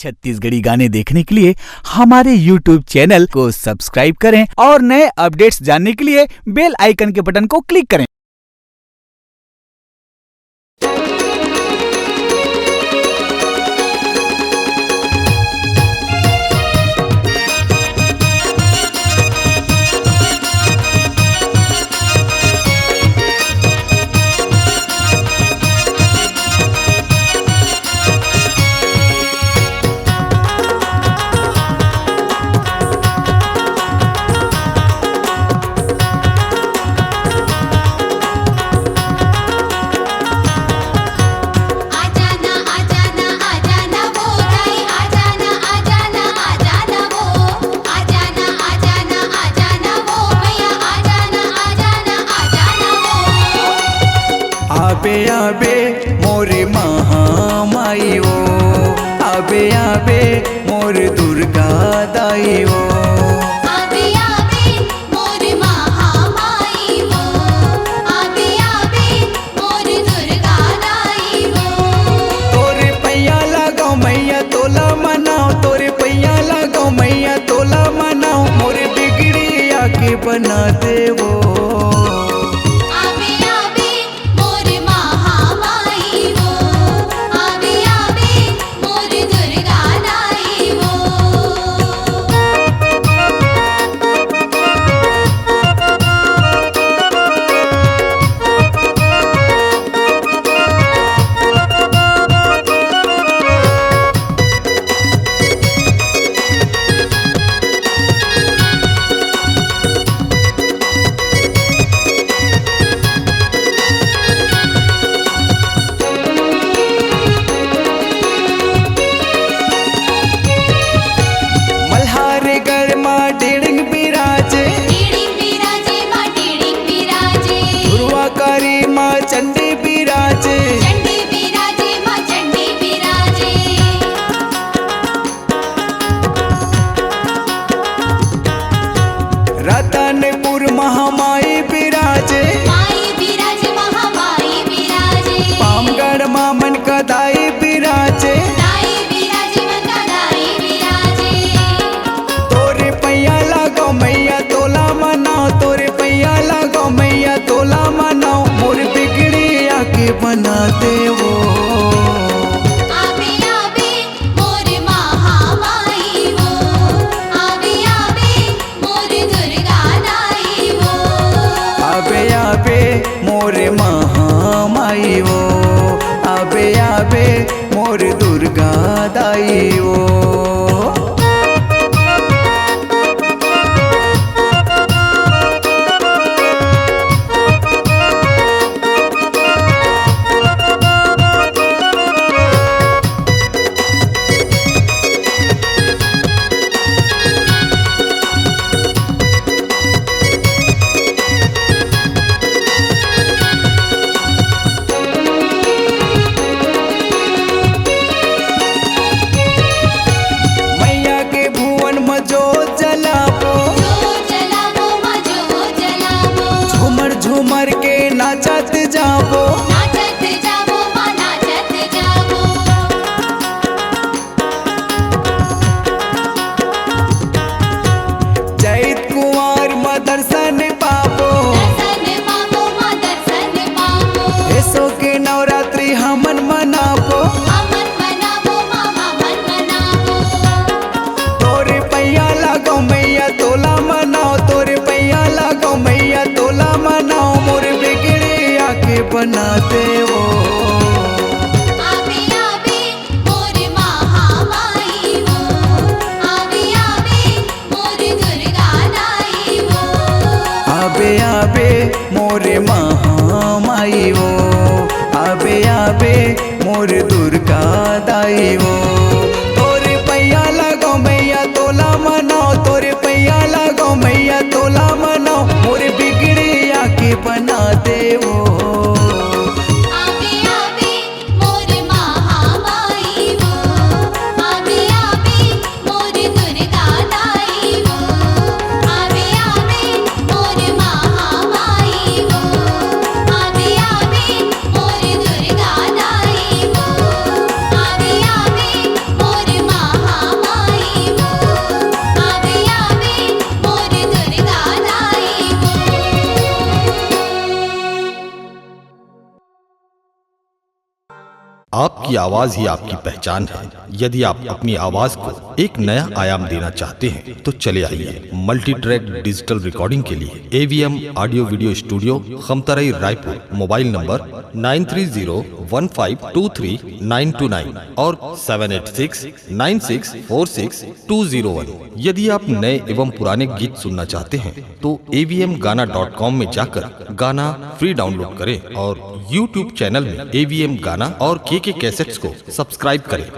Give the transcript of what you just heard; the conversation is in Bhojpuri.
छत्तीसगढ़ी गाने देखने के लिए हमारे YouTube चैनल को सब्सक्राइब करें और नए अपडेट्स जानने के लिए बेल आइकन के बटन को क्लिक करें। आबे आबे मोरे महामाई वो, आबे आबे मोर दुर्गा दाई वो, आबे आबे मोर महामाई वो, आबे आबे मोर दुर्गा दाई वो। तोरे पैया लगाओ मैया तोला मनाओ, तोरे पैया लगाओ मैया तोला मनाओ, मोरे बिगड़ी आके बना दे वो। चंडी बिराजे, चंडी बिराजे मां चंडी बिराजे। रतनपुर महामाई बिराजे, माई बिराजे महामाई बिराजे। पामगढ़ मामन का दाई बिराजे, दाई बिराजे मन का दाई बिराजे। तोरे पैया लगाओ मैया तोला मनाओ, तोरे पैया लगाओ मैया तोला मनाओ, मोर बिगड़ी आके बना दे वो। आबे आबे मोर महामाई वो, आबे आबे मोर दुर्गा दाई वो, आबे आबे मोर महामाई वो, आबे आबे मोर दुर्गा दाई वो। झूमर के नाचत जाबो, नाचत जाबो मां नाचत जाबो। जैत कुंवर मां दर्शन पाबो, दर्शन पाबो मां दर्शन पाबो। ऐसो के नवरात्रि हमन मनाबो, हमन मनाबो मां हमन मनाबो। तोरे पैया लगाओ मैया तोला मनाओ, तोरे पैया लगाओ मैया तोला मनाओ, मोर बिगड़ी आके बना दे वो। आबे आबे मोर महामाई वो, आबे आबे मोर दुर्गा दाई वो, आबे आबे मोरे महामाई वो, आबे आबे मोर दुर्गा दाई वो। तोरे पैया लगाओ मैया तोला मनाओ, तोरे पैया लगाओ मैया तोला मनाओ, मोरे बिगड़ी आके बना दे वो। आबे आबे मोर महामाई वो, आबे आबे मोर दुर्गा दाई वो, आबे आबे मोर महामाई वो, आबे आबे मोर दुर्गा दाई वो, आबे आबे मोर महा आपकी आवाज ही आपकी पहचान है। यदि आप अपनी आवाज को एक नया आयाम देना चाहते हैं तो चले आइए मल्टी ट्रैक डिजिटल रिकॉर्डिंग के लिए AVM audio video studio, Khamtarai, Raipur. Mobile number 9301523929 और 7869646201। यदि आप नए एवं पुराने गीत सुनना चाहते हैं तो avmgana.com में जाकर गाना फ्री डाउनलोड करें और YouTube चैनल में AVM गाना और KK कैसेट्स को सब्सक्राइब करें।